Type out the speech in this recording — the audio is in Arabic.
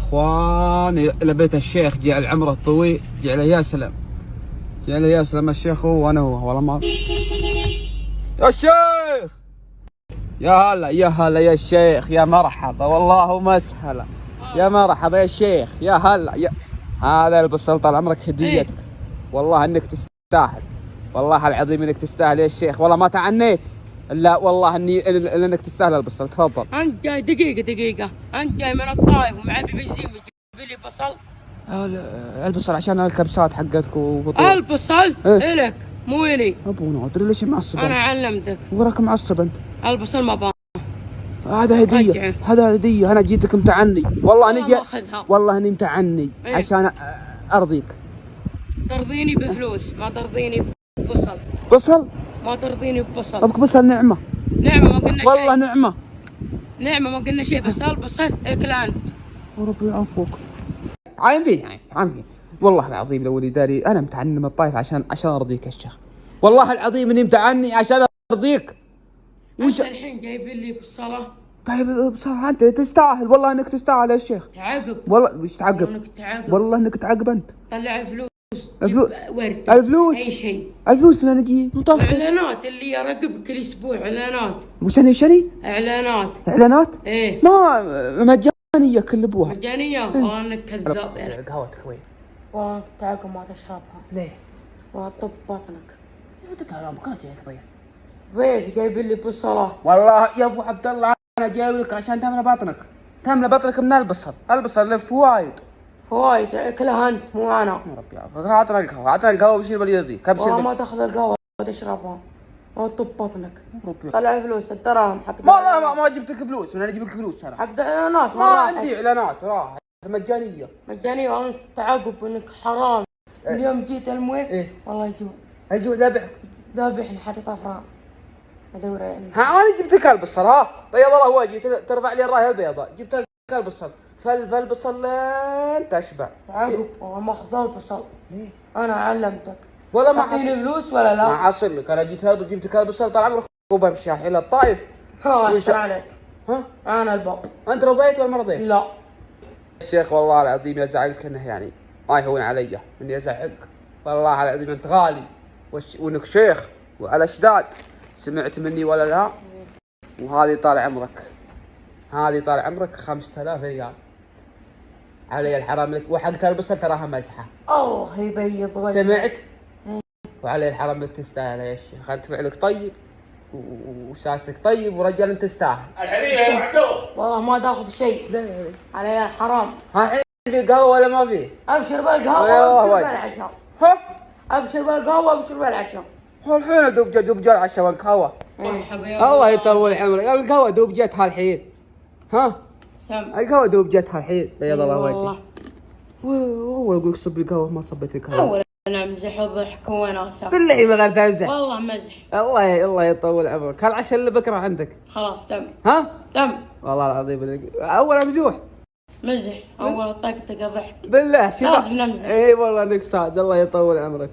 اخوان لبيت الشيخ جاء العمره الطويل جعله يا سلام، جعله يا سلام الشيخ هو وانا هو والله ما يا الشيخ. يا هلا يا هلا يا الشيخ، يا مرحبا والله مسهلا، يا مرحبا يا الشيخ، يا هلا يا هذا البصل طال عمرك هديتك. والله انك تستاهل، والله العظيم انك تستاهل يا الشيخ، والله ما تعنيت لا والله انك تستاهل البصل. تفضل. انت جاي دقيقة انت جاي من الطايف ومعبي بنزين بتجيب لي بصل؟ البصل عشان الكبسات حقتك وفطور. البصل إلك مو إلي. ابو نادر ليش معصب؟ انا علمتك. وراك معصب انت. البصل ما بان. هذا هدية، هذا هدية، انا جيتك متعني والله اني والله اني متعني عشان ارضيك. ترضيني بفلوس ما ترضيني ببصل. بصل؟ ما ترضيني ببصل. ابك بصل نعمة. نعمة ما قلنا شيء. والله نعمة. نعمة ما قلنا شيء، بس البصل اكل انت. وربي يعفوك. عايمين عايمين والله العظيم لو اني داري انا متعني من الطايف عشان ارضيك يا شيخ. والله العظيم اني متعني عشان ارضيك. انت الحين جايب لي بصلة؟ طيب بصراحة انت تستاهل، والله انك تستاهل يا شيخ. تعاقب. والله مش تعقب. والله انك تعقب انت. طلع فلوس. ورد. الفلوس. اي شيء. الفلوس اللي نجي مطبق. اعلانات اللي يراقب كل اسبوع اعلانات. وشني؟ اعلانات. اعلانات؟ ايه. ما مجانية كل ابوها. مجانية؟ والله انك كذاب. قهوتك وين؟ والله تعقب ما تشربها. ليه؟ والله طب بطنك. يا ولد حرامك انا جايك ضيف. ضيف جايب لي بصلة. والله يا ابو عبد الله انا جاي لك عشان تملى بطنك، تملى بطنك من البصل، البصل له فوايد. فوايد اكلها انت مو انا. يا ربي يعافيك. عطنا القهوة، عطنا القهوة بشيل باليدي، كم والله ما تاخذ القهوة تشربها. والله طب بطنك. ربي. طلع فلوس الدراهم حق. والله ما جبت لك فلوس، انا اجيب لك فلوس انا. حق اعلانات ما عندي اعلانات، راح مجانية. مجانية والله انت تعقب انك حرام. اليوم جيت المويه. والله يجوع. الجوع ذابح. ذابحني حتى طفران. ادور يعني. ها انا جبت لك البصل، ها بيض الله وجهي ترفع لي الرايه البيضاء، جبت لك البصل، فالبصل لين تشبع. تعقب والله ما اخذ البصل. ليه؟ انا علمتك. والله ما تعطيني فلوس ولا لا؟ ما حصل لك، انا جبت لك البصل طال عمرك وبمشي الى الطايف. ها اشتري عليك. ها؟ انا الباب. انت رضيت ولا ما رضيت؟ لا. الشيخ والله العظيم يزعلك انه يعني ما يهون علي اني ازعلك، والله العظيم انت غالي وانك شيخ وعلى شداد، سمعت مني ولا لا؟ وهذه طال عمرك، هذه طال عمرك 5000 ريال علي الحرام لك، وحقت البصل تراها مزحه. الله يبيض وجهك. سمعت؟ وعلي الحرام لك تستاهل يا شيخ، انت فعلك طيب وساسك طيب ورجال انت تستاهل. الحريه يا معدول. والله ما تاخذ شيء. لا علي الحرام. ها في قهوه ولا ما في؟ ابشر بالقهوه وابشر بالعشاء. ها؟ ابشر بالقهوه وابشر بالعشاء. الحين دوب جاء العشاء والقهوة. مرحبا يا الله يطول عمرك، القهوة دوب جت هالحين. ها؟ سم. القهوة دوب جت هالحين، بيض الله وجهك. والله. والله اقول لك صب القهوة ما صبيت القهوة. اول انا امزح وضحك وناسه. بالله ما غير تمزح. والله مزح. الله يطول عمرك، هالعشاء اللي بكره عندك. خلاص تم. ها؟ تم. والله العظيم اول امزوح. مزح اول طقطقه ضحك. بالله شوف. لازم نمزح. اي والله انك صاد، الله يطول عمرك.